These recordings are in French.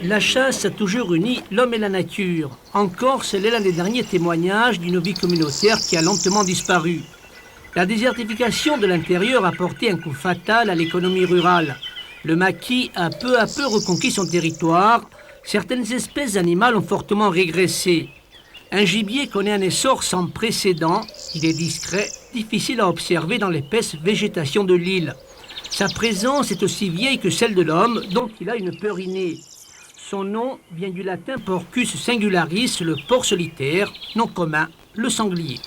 La chasse a toujours uni l'homme et la nature. En Corse, elle est l'un des derniers témoignages d'une vie communautaire qui a lentement disparu. La désertification de l'intérieur a porté un coup fatal à l'économie rurale. Le maquis a peu à peu reconquis son territoire. Certaines espèces animales ont fortement régressé. Un gibier connaît un essor sans précédent. Il est discret, difficile à observer dans l'épaisse végétation de l'île. Sa présence est aussi vieille que celle de l'homme, donc il a une peur innée. Son nom vient du latin porcus singularis, le porc solitaire, nom commun, le sanglier.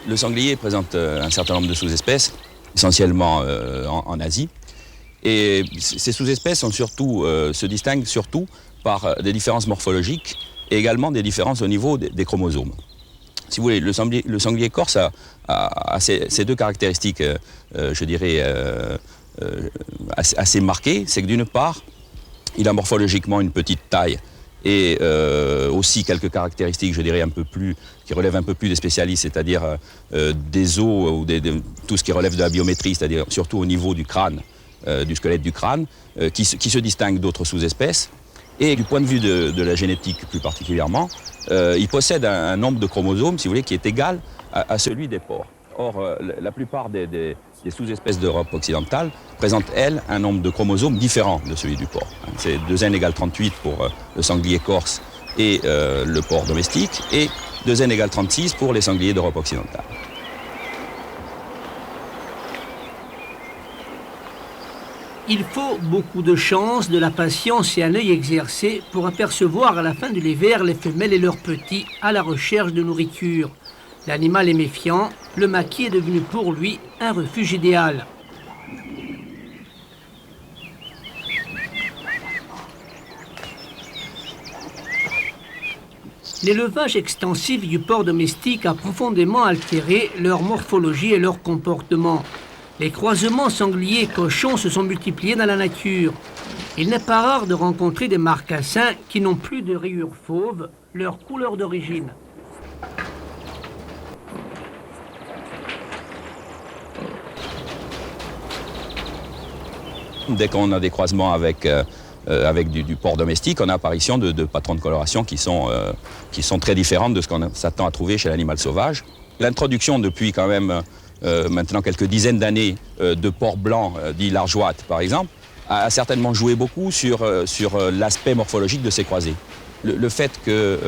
Le sanglier présente un certain nombre de sous-espèces, essentiellement en Asie. Et ces sous-espèces se distinguent surtout par des différences morphologiques et également des différences au niveau des chromosomes. Si vous voulez, le sanglier corse a ces deux caractéristiques, je dirais, assez marquées. C'est que d'une part, il a morphologiquement une petite taille et aussi quelques caractéristiques, je dirais, qui relèvent un peu plus des spécialistes, c'est-à-dire des os ou tout ce qui relève de la biométrie, c'est-à-dire surtout au niveau du crâne, du squelette du crâne, qui se distingue d'autres sous-espèces. Et du point de vue de la génétique plus particulièrement, il possède un nombre de chromosomes, si vous voulez, qui est égal à celui des porcs. Or, la plupart des sous-espèces d'Europe occidentale présentent, elles, un nombre de chromosomes différent de celui du porc. C'est 2n égale 38 pour le sanglier corse et le porc domestique, et 2n égale 36 pour les sangliers d'Europe occidentale. Il faut beaucoup de chance, de la patience et un œil exercé pour apercevoir à la fin de l'hiver les femelles et leurs petits à la recherche de nourriture. L'animal est méfiant, le maquis est devenu pour lui un refuge idéal. L'élevage extensif du porc domestique a profondément altéré leur morphologie et leur comportement. Les croisements sangliers-cochons se sont multipliés dans la nature. Il n'est pas rare de rencontrer des marcassins qui n'ont plus de rayures fauves, leur couleur d'origine. Dès qu'on a des croisements avec du porc domestique, on a apparition de patrons de coloration qui sont très différentes de ce qu'on s'attend à trouver chez l'animal sauvage. L'introduction depuis quand même maintenant quelques dizaines d'années de porcs blancs, dits largeouates par exemple, a certainement joué beaucoup sur l'aspect morphologique de ces croisés. Le fait que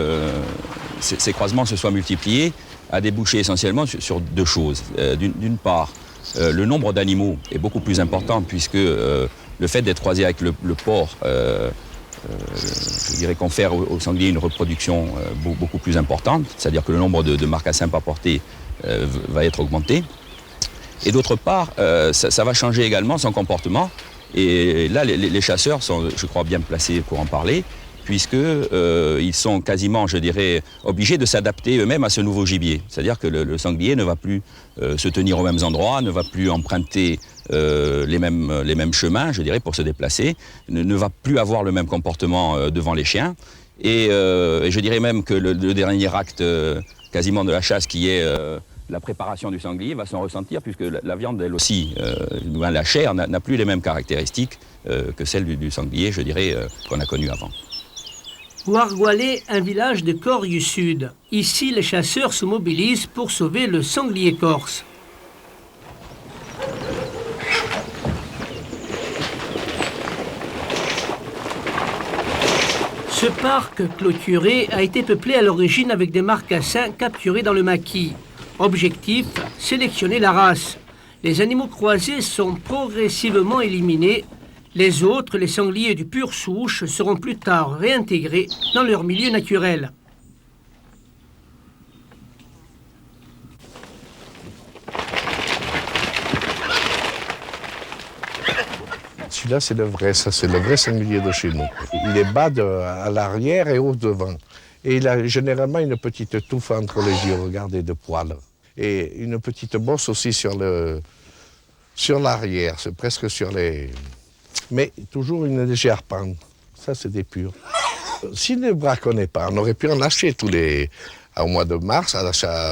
ces croisements se soient multipliés a débouché essentiellement sur deux choses. D'une part, le nombre d'animaux est beaucoup plus important puisque le fait d'être croisé avec le porc, je dirais, confère au sanglier une reproduction beaucoup plus importante, c'est-à-dire que le nombre de marcassins pas portés va être augmenté. Et d'autre part, ça va changer également son comportement. Et là, les chasseurs sont, je crois, bien placés pour en parler, puisqu'ils sont quasiment, je dirais, obligés de s'adapter eux-mêmes à ce nouveau gibier. C'est-à-dire que le sanglier ne va plus se tenir aux mêmes endroits, ne va plus emprunter les mêmes chemins, je dirais, pour se déplacer, ne va plus avoir le même comportement devant les chiens. Et je dirais même que le dernier acte quasiment de la chasse, qui est la préparation du sanglier, va s'en ressentir, puisque la viande, elle aussi, la chair, n'a plus les mêmes caractéristiques que celle du sanglier, je dirais, qu'on a connu avant. Ouargualé, un village de Corrières Sud. Ici, les chasseurs se mobilisent pour sauver le sanglier corse. Ce parc clôturé a été peuplé à l'origine avec des marcassins capturés dans le maquis. Objectif, sélectionner la race. Les animaux croisés sont progressivement éliminés. Les autres, les sangliers de pure souche, seront plus tard réintégrés dans leur milieu naturel. Celui-là, c'est le vrai, ça c'est le vrai sanglier de chez nous. Il est bas à l'arrière et haut devant. Et il a généralement une petite touffe entre les yeux, regardez, de poils. Et une petite bosse aussi sur l'arrière, c'est presque sur les... Mais toujours une légère pente. Ça, c'est des purs. S'il ne braconnait pas, on aurait pu en acheter au mois de mars,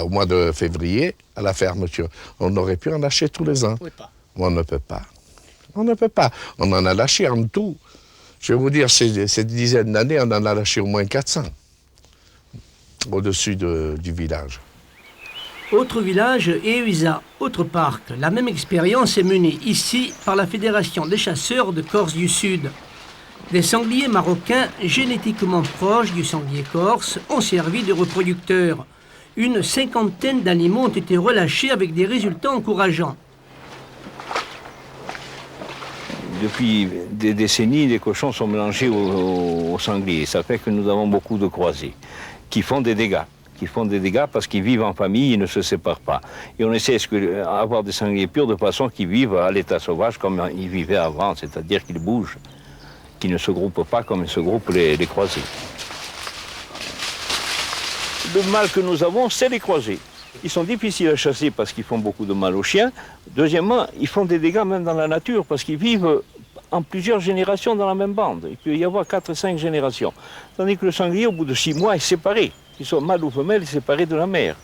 au mois de février, à la fermeture. On aurait pu en acheter tous les ans. On ne peut pas. On ne peut pas. On en a lâché en tout. Je vais vous dire, cette dizaine d'années, on en a lâché au moins 400 au-dessus du village. Autre village, Eusa, autre parc. La même expérience est menée ici par la Fédération des chasseurs de Corse du Sud. Des sangliers marocains génétiquement proches du sanglier corse ont servi de reproducteurs. Une cinquantaine d'animaux ont été relâchés avec des résultats encourageants. Depuis des décennies, les cochons sont mélangés aux sangliers. Ça fait que nous avons beaucoup de croisés qui font des dégâts. Parce qu'ils vivent en famille, ils ne se séparent pas. Et on essaie d'avoir des sangliers purs de façon qu'ils vivent à l'état sauvage comme ils vivaient avant, c'est-à-dire qu'ils bougent, qu'ils ne se groupent pas comme se groupent les croisés. Le mal que nous avons, c'est les croisés. Ils sont difficiles à chasser parce qu'ils font beaucoup de mal aux chiens. Deuxièmement, ils font des dégâts même dans la nature parce qu'ils vivent en plusieurs générations dans la même bande. Il peut y avoir 4-5 générations. Tandis que le sanglier, au bout de 6 mois, est séparé. Qu'ils soient mâles ou femelles, séparés de la mère.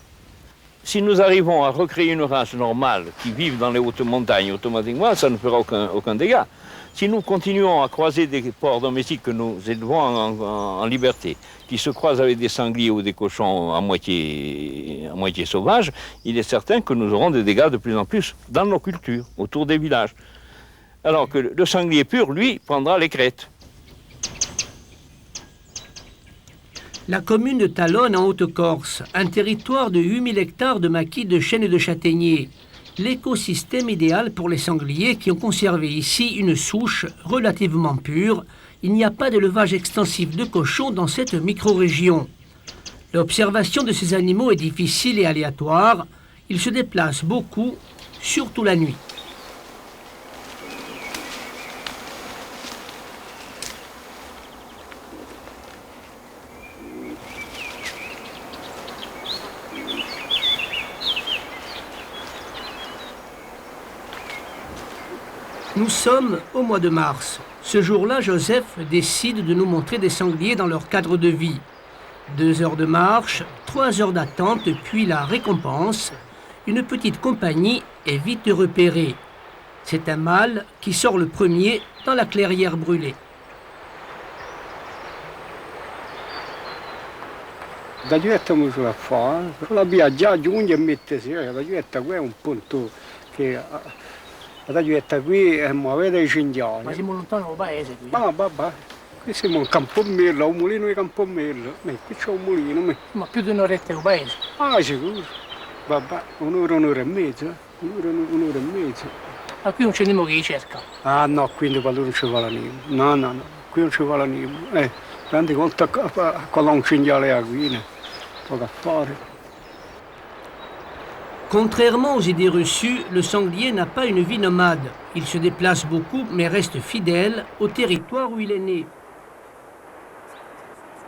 Si nous arrivons à recréer une race normale qui vive dans les hautes montagnes, automatiquement, ça ne fera aucun dégât. Si nous continuons à croiser des porcs domestiques que nous élevons en liberté, qui se croisent avec des sangliers ou des cochons à moitié sauvages, il est certain que nous aurons des dégâts de plus en plus dans nos cultures, autour des villages. Alors que le sanglier pur, lui, prendra les crêtes. La commune de Talonne en Haute-Corse, un territoire de 8000 hectares de maquis de chênes et de châtaigniers. L'écosystème idéal pour les sangliers qui ont conservé ici une souche relativement pure. Il n'y a pas d'élevage extensif de cochons dans cette micro-région. L'observation de ces animaux est difficile et aléatoire. Ils se déplacent beaucoup, surtout la nuit. Nous sommes au mois de mars. Ce jour-là, Joseph décide de nous montrer des sangliers dans leur cadre de vie. 2 heures de marche, 3 heures d'attente, puis la récompense. Une petite compagnie est vite repérée. C'est un mâle qui sort le premier dans la clairière brûlée. Da Giulietta mi sono a fare, la viaggia giunge e mette sera, da Giulietta qui è un punto che da Giulietta qui muovere i cinghiali. Ma siamo lontano dal paese qui. Ma, qui siamo in Campomello, un mulino di Campomello, qui c'è un mulino. Ma più di un'oretta dal paese. Ah, sicuro. Vabbè, un'ora e mezza, un'ora e mezza. Ma qui non c'è nemmeno chi cerca. Ah no, quindi qua non ci va la nemmeno. No, qui non ci va la nemmeno. Rendi conto con un cinghiale a guida, poco a fare. Contrairement aux idées reçues, le sanglier n'a pas une vie nomade. Il se déplace beaucoup mais reste fidèle au territoire où il est né.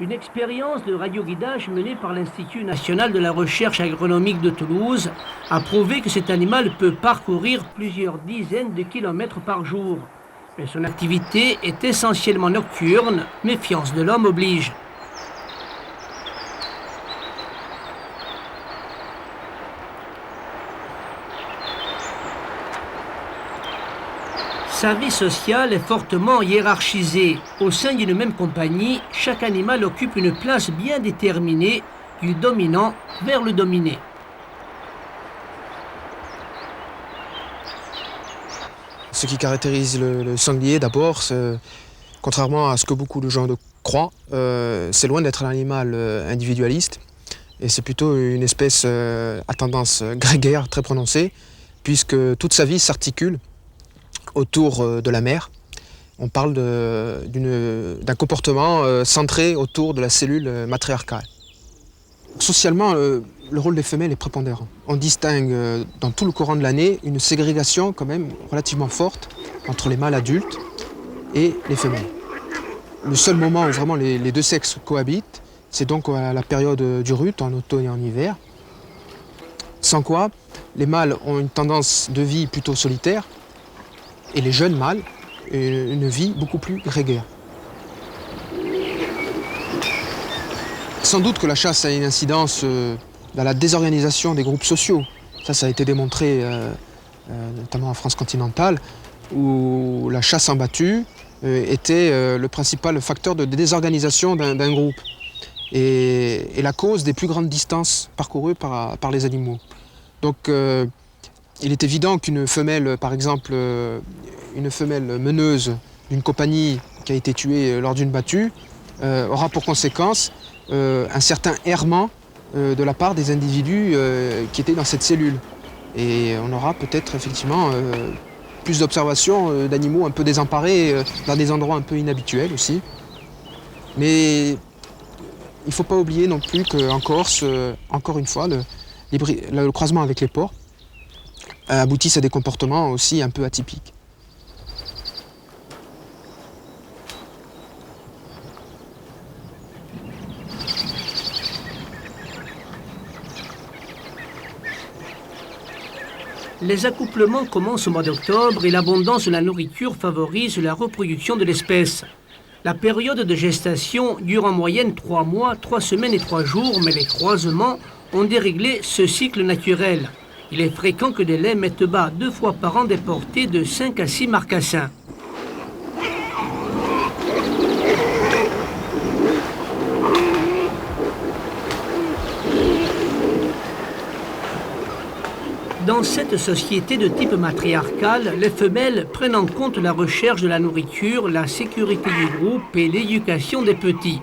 Une expérience de radioguidage menée par l'Institut national de la recherche agronomique de Toulouse a prouvé que cet animal peut parcourir plusieurs dizaines de kilomètres par jour. Mais son activité est essentiellement nocturne, méfiance de l'homme oblige. Sa vie sociale est fortement hiérarchisée. Au sein d'une même compagnie, chaque animal occupe une place bien déterminée, du dominant vers le dominé. Ce qui caractérise le sanglier d'abord, contrairement à ce que beaucoup de gens croient, c'est loin d'être un animal individualiste. Et c'est plutôt une espèce à tendance grégaire très prononcée, puisque toute sa vie s'articule autour de la mère. On parle d'un comportement centré autour de la cellule matriarcale. Socialement, le rôle des femelles est prépondérant. On distingue dans tout le courant de l'année une ségrégation quand même relativement forte entre les mâles adultes et les femelles. Le seul moment où vraiment les deux sexes cohabitent, c'est donc à la période du rut, en automne et en hiver. Sans quoi, les mâles ont une tendance de vie plutôt solitaire et les jeunes mâles une vie beaucoup plus grégaire. Sans doute que la chasse a une incidence dans la désorganisation des groupes sociaux. Ça a été démontré notamment en France continentale, où la chasse en battue était le principal facteur de désorganisation d'un groupe et la cause des plus grandes distances parcourues par les animaux. Donc il est évident qu'une femelle, par exemple, une femelle meneuse d'une compagnie qui a été tuée lors d'une battue, aura pour conséquence un certain errement de la part des individus qui étaient dans cette cellule. Et on aura peut-être effectivement plus d'observations d'animaux un peu désemparés dans des endroits un peu inhabituels aussi. Mais il ne faut pas oublier non plus qu'en Corse, encore une fois, le croisement avec les porcs aboutissent à des comportements aussi un peu atypiques. Les accouplements commencent au mois d'octobre et l'abondance de la nourriture favorise la reproduction de l'espèce. La période de gestation dure en moyenne 3 mois, 3 semaines et 3 jours, mais les croisements ont déréglé ce cycle naturel. Il est fréquent que des laits mettent bas 2 fois par an des portées de 5 à 6 marcassins. Dans cette société de type matriarcal, les femelles prennent en compte la recherche de la nourriture, la sécurité du groupe et l'éducation des petits.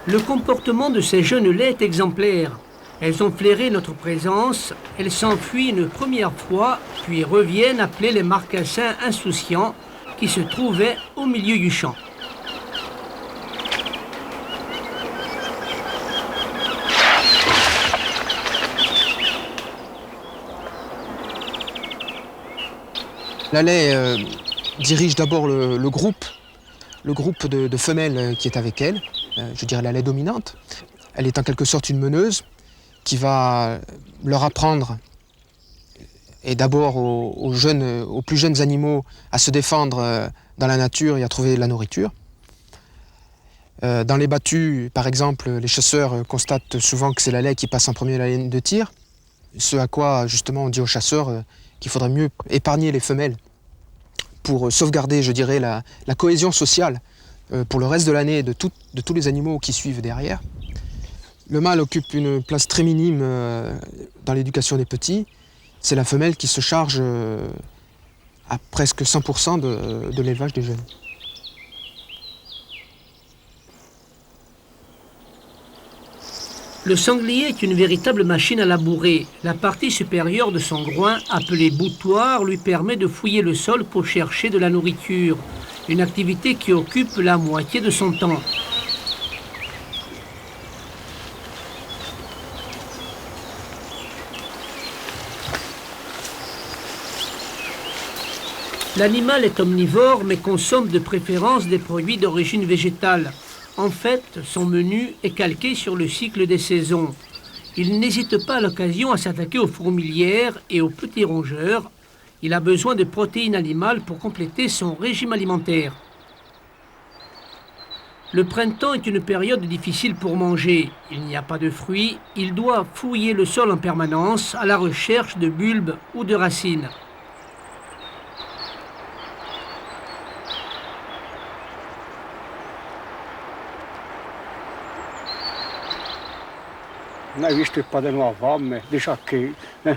Le comportement de ces jeunes laits est exemplaire. Elles ont flairé notre présence, elles s'enfuient une première fois, puis reviennent appeler les marcassins insouciants qui se trouvaient au milieu du champ. La laie dirige d'abord le groupe de femelles qui est avec elle. Je dirais la laie dominante. Elle est en quelque sorte une meneuse qui va leur apprendre, et d'abord aux plus jeunes animaux, à se défendre dans la nature et à trouver de la nourriture. Dans les battues, par exemple, les chasseurs constatent souvent que c'est la laie qui passe en premier la ligne de tir, ce à quoi justement on dit aux chasseurs qu'il faudrait mieux épargner les femelles pour sauvegarder, je dirais, la cohésion sociale pour le reste de l'année de tous les animaux qui suivent derrière. Le mâle occupe une place très minime dans l'éducation des petits. C'est la femelle qui se charge à presque 100% de l'élevage des jeunes. Le sanglier est une véritable machine à labourer. La partie supérieure de son groin, appelée boutoir, lui permet de fouiller le sol pour chercher de la nourriture. Une activité qui occupe la moitié de son temps. L'animal est omnivore mais consomme de préférence des produits d'origine végétale. En fait, son menu est calqué sur le cycle des saisons. Il n'hésite pas à l'occasion à s'attaquer aux fourmilières et aux petits rongeurs. Il a besoin de protéines animales pour compléter son régime alimentaire. Le printemps est une période difficile pour manger. Il n'y a pas de fruits. Il doit fouiller le sol en permanence à la recherche de bulbes ou de racines. Non hai visto il padano ha fame, dice che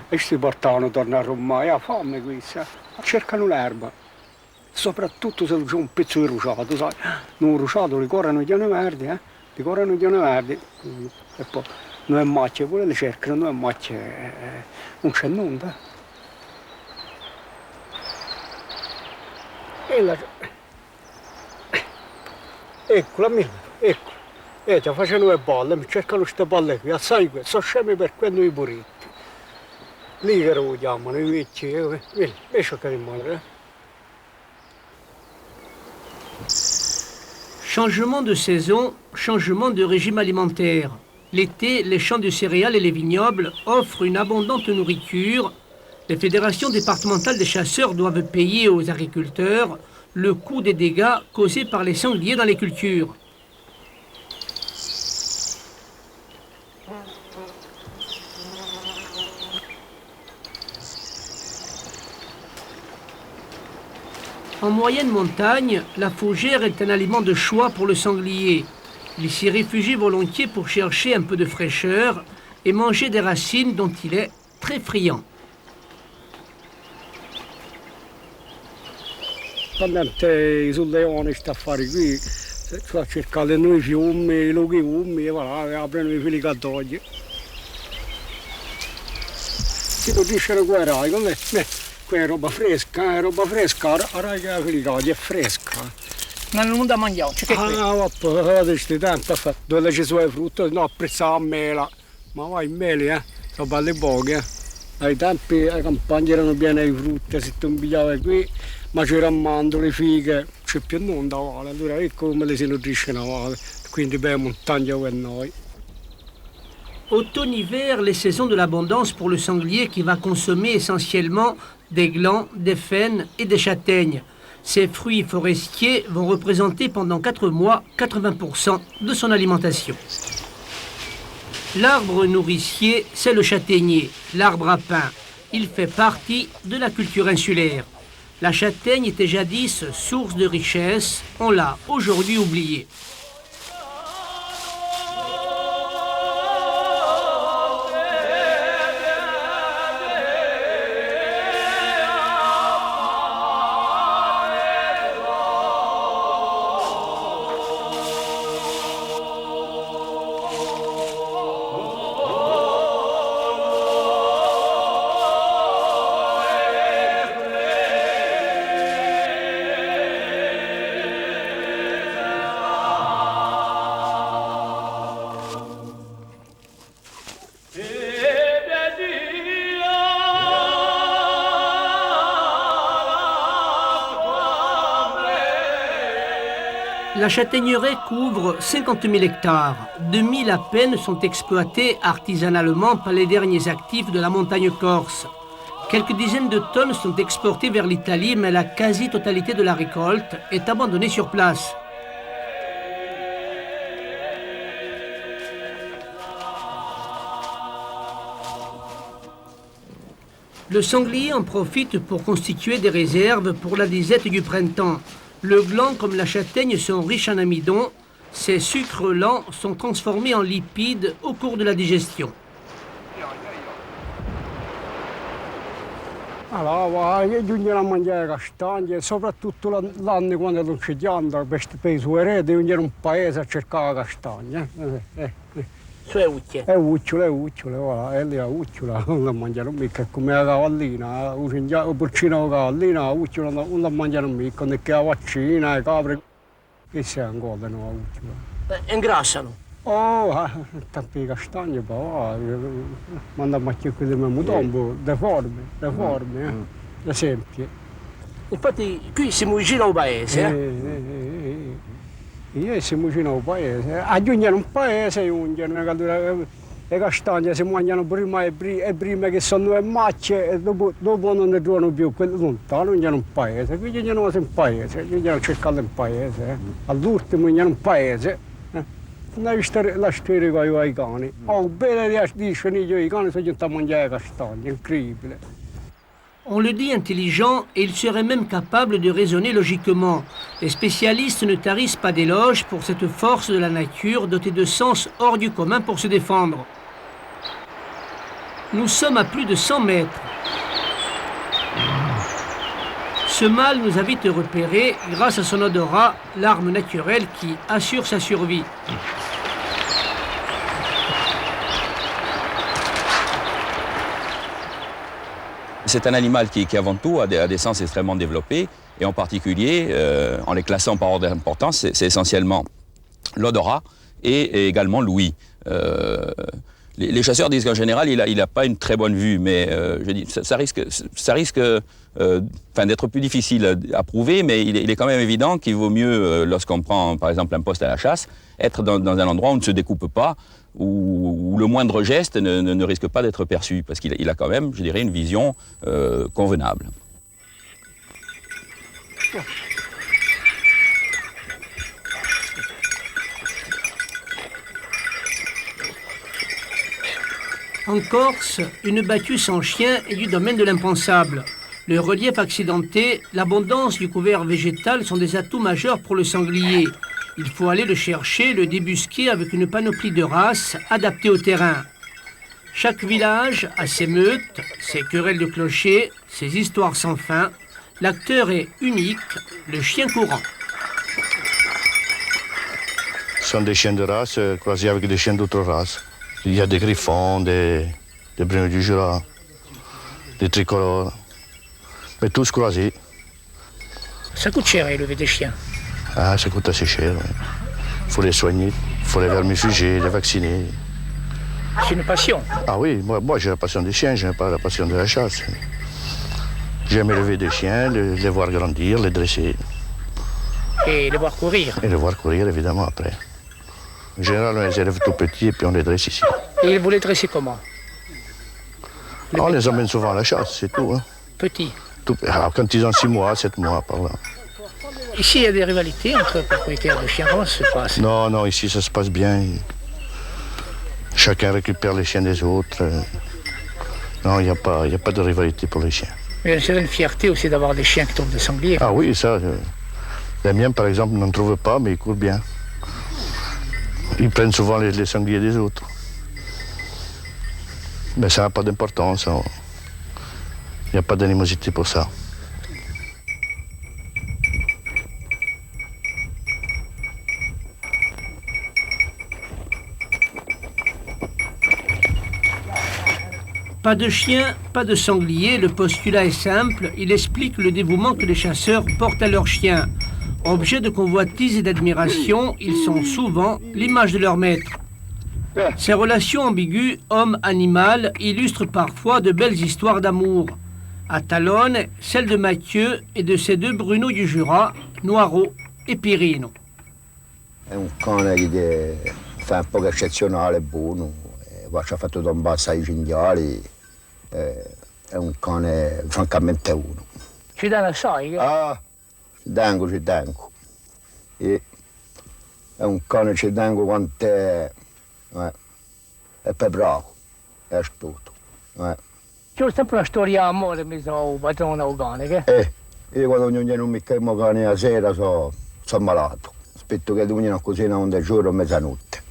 questi portavano tornare a Roma e ha fame questa. Cercano l'erba. soprattutto se c'è un pezzo di ruciato, sai, non ruciato, le corrano già verdi, le corrano già verdi, e poi non è macchia, pure le cercano, non è macchia, non c'è nulla. E la... Ecco la mia, ecco, già facendo le balle, mi cercano queste balle qui, sai, sono scemi per quello i buretti. Lì che lo chiamano, i vecchi, invece che rimane. Changement de saison, changement de régime alimentaire. L'été, les champs de céréales et les vignobles offrent une abondante nourriture. Les fédérations départementales des chasseurs doivent payer aux agriculteurs le coût des dégâts causés par les sangliers dans les cultures. En moyenne montagne, la fougère est un aliment de choix pour le sanglier. Il s'y réfugie volontiers pour chercher un peu de fraîcheur et manger des racines dont il est très friand. Talmente sulle leoni sta affari qui, sta a cercare noi fiumi, i lunghi fiumi, e voilà, aprono i filicatoi. Si nutriscono qua rai, come qua è roba fresca, rai che la filicatoi è fresca. Non hanno da mangiare, c'è che vabbè, questi tempi, dove ci sono i frutti, no, apprezzavo a mela, ma vai in meli, sono belli pochi, Ai tempi le campagne erano piene di frutte, se tu pigliavi qui, ma c'erano mandorle, fighe, c'è più nulla da vale, allora ecco come le si nutrisce una vale, quindi per montagna per noi. Automne-hiver, les saisons de l'abondance pour le sanglier qui va consommer essentiellement des glands, des faînes et des châtaignes. Ces fruits forestiers vont représenter pendant 4 mois 80% de son alimentation. L'arbre nourricier, c'est le châtaignier, l'arbre à pain. Il fait partie de la culture insulaire. La châtaigne était jadis source de richesse, on l'a aujourd'hui oubliée. La châtaigneraie couvre 50 000 hectares. 2000 à peine sont exploités artisanalement par les derniers actifs de la montagne corse. Quelques dizaines de tonnes sont exportées vers l'Italie, mais la quasi-totalité de la récolte est abandonnée sur place. Le sanglier en profite pour constituer des réserves pour la disette du printemps. Le gland comme la châtaigne sont riches en amidon. Ces sucres lents sont transformés en lipides au cours de la digestion. Allora, io giungevo a mangiare castagne, soprattutto l'anno quando non c'è pianta, per i suoi eredi, giungevo un paese a cercare castagne. Cioè ucce. È ucciole, voilà, e lì è ucciola, non la mangiano mica, è come la cavallina, il porcino la cavallina, la ucciola non la mangiano mica, perché la vaccina, le capre, che si angola, no, la ucciola. Ingrassano. Oh, tanti castagne, poi, mandiamo a chiedere il mio tombo, deforme, esempio. Infatti qui siamo vicino al paese. Io siamo vicino al paese, a giugno un paese, le castagne si mangiano prima e prima che sono le macce e dopo non ne trovano più, lontano c'è un paese, quindi c'è un paese, c'è cercato un paese, all'ultimo c'è un paese, non hai visto la storia con i cani, bene dicono i cani sono giunti a mangiare castagne, incredibile. On le dit intelligent et il serait même capable de raisonner logiquement. Les spécialistes ne tarissent pas d'éloges pour cette force de la nature dotée de sens hors du commun pour se défendre. Nous sommes à plus de 100 mètres. Ce mâle nous a vite repérés grâce à son odorat, l'arme naturelle qui assure sa survie. C'est un animal qui avant tout a des sens extrêmement développés, et en particulier, en les classant par ordre d'importance, c'est essentiellement l'odorat et également l'ouïe. Les chasseurs disent qu'en général, il n'a pas une très bonne vue, mais je dis, ça risque d'être plus difficile à prouver, mais il est quand même évident qu'il vaut mieux, lorsqu'on prend par exemple un poste à la chasse, être dans un endroit où on ne se découpe pas, où le moindre geste ne risque pas d'être perçu, parce qu'il a quand même, je dirais, une vision convenable. En Corse, une battue sans chien est du domaine de l'impensable. Le relief accidenté, l'abondance du couvert végétal sont des atouts majeurs pour le sanglier. Il faut aller le chercher, le débusquer avec une panoplie de races adaptée au terrain. Chaque village a ses meutes, ses querelles de clochers, ses histoires sans fin. L'acteur est unique, le chien courant. Ce sont des chiens de race croisés avec des chiens d'autres races. Il y a des griffons, des bruns du Jura, des tricolores, mais tous croisés. Ça coûte cher à élever des chiens. Ah, ça coûte assez cher. Il faut les soigner, il faut les vermifuger, les vacciner. C'est une passion. Ah oui, moi j'ai la passion des chiens, je n'ai pas la passion de la chasse. J'aime élever des chiens, les voir grandir, les dresser. Et les voir courir. Et les voir courir, évidemment, après. En général, on les élève tout petits et puis on les dresse ici. Et vous les dressez comment? On les emmène souvent à la chasse, c'est tout. Hein. Petits. Alors, quand ils ont 6 mois, 7 mois, par là. Ici, il y a des rivalités entre propriétaires de chiens. Comment ça se passe? Non, ici, ça se passe bien. Chacun récupère les chiens des autres. Non, il n'y a pas de rivalité pour les chiens. Il y a une certaine fierté aussi d'avoir des chiens qui tombent de sanglier. Ah oui, ça. Les miens, par exemple, n'en trouvent pas, mais ils courent bien. Ils prennent souvent les sangliers des autres. Mais ça n'a pas d'importance. Il n'y a pas d'animosité pour ça. Pas de chien, pas de sanglier, le postulat est simple, il explique le dévouement que les chasseurs portent à leurs chiens. Objets de convoitise et d'admiration, ils sont souvent l'image de leur maître. Ces relations ambiguës, homme-animal, illustrent parfois de belles histoires d'amour. À Talone, celle de Mathieu et de ses 2 Bruno du Jura, Noiro e Pirino. È un cane che fa un po' eccezionale, buono, ci ha fatto da un basso ai cinghiali, è un cane francamente uno. Ci dà la sai? Ah, ci tengo. E è un cane ci tengo quanto è per bravo, è astuto. C'è sempre una storia d'amore, mi sono padrone un cane, Io quando non mi chiamo cane la sera sono malato. Aspetto che tu non cucina un giorno a mezzanotte.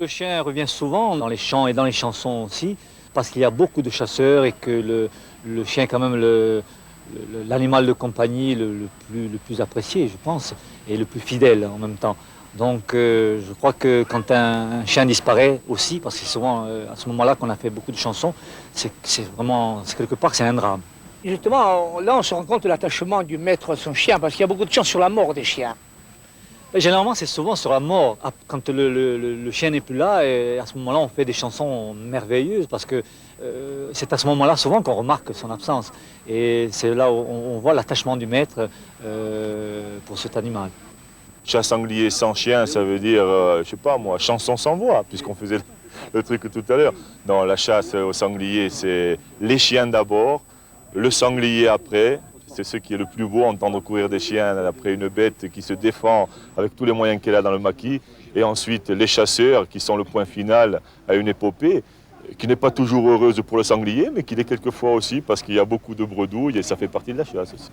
Le chien revient souvent dans les chants et dans les chansons aussi, parce qu'il y a beaucoup de chasseurs et que le chien est quand même l'animal de compagnie le plus apprécié, je pense, et le plus fidèle en même temps. Donc je crois que quand un chien disparaît aussi, parce que c'est souvent à ce moment-là qu'on a fait beaucoup de chansons, c'est quelque part c'est un drame. Justement, là on se rend compte de l'attachement du maître à son chien, parce qu'il y a beaucoup de chants sur la mort des chiens. Et généralement c'est souvent sur la mort, quand le chien n'est plus là, et à ce moment-là on fait des chansons merveilleuses, parce que c'est à ce moment-là souvent qu'on remarque son absence. Et c'est là où on voit l'attachement du maître pour cet animal. Chat sanglier sans chien, ça veut dire, je sais pas moi, chanson sans voix, puisqu'on faisait le truc tout à l'heure. Non, la chasse au sanglier, c'est les chiens d'abord, le sanglier après. C'est ce qui est le plus beau, entendre courir des chiens après une bête qui se défend avec tous les moyens qu'elle a dans le maquis. Et ensuite, les chasseurs, qui sont le point final à une épopée, qui n'est pas toujours heureuse pour le sanglier, mais qui l'est quelquefois aussi, parce qu'il y a beaucoup de bredouilles et ça fait partie de la chasse aussi.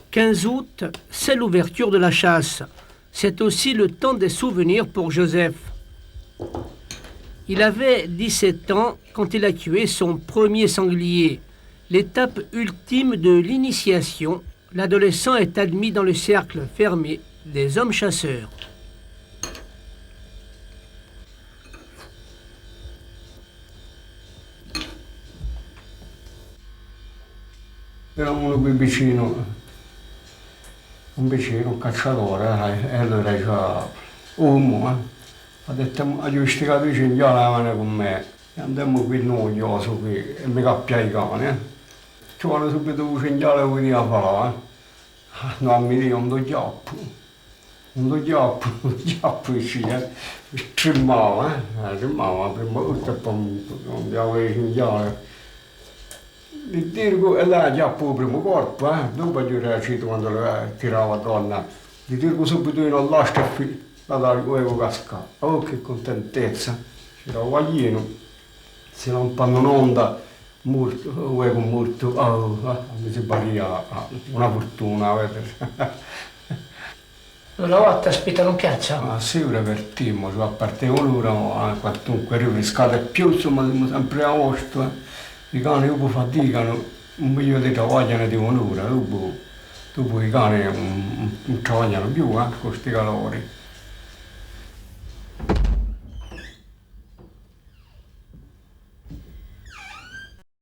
« 15 août, c'est l'ouverture de la chasse. C'est aussi le temps des souvenirs pour Joseph. Il avait 17 ans quand il a tué son premier sanglier. L'étape ultime de l'initiation, l'adolescent est admis dans le cercle fermé des hommes chasseurs. Era uno qui vicino, un vicino, un cacciatore, e allora diceva, ha detto, a questi capisci in già con me, e andammo qui noioso qui, e mi cappia i cani, ci vuole subito un cinghiale che veniva a fare, no, mi dico, un giappo, sì, tremava, prima tutto e poi non abbiamo i cinghiali. Di dirgo, e là già il primo corpo, dopo gli recito quando tirava donna, di dirgo subito in all'asta e la avevo cascato. Oh che contentezza, c'era un guaglino, se non fanno un'onda, avevo molto, mi si paria una fortuna, vedete. Una volta aspettano in piazza? Ma sì, revertimmo, a parte l'ora, quantunque rifrescate più, insomma, siamo sempre a posto. I cani dopo faticano, un miglio di travagliano di un'ora, dopo i cani non travagliano più con questi calori.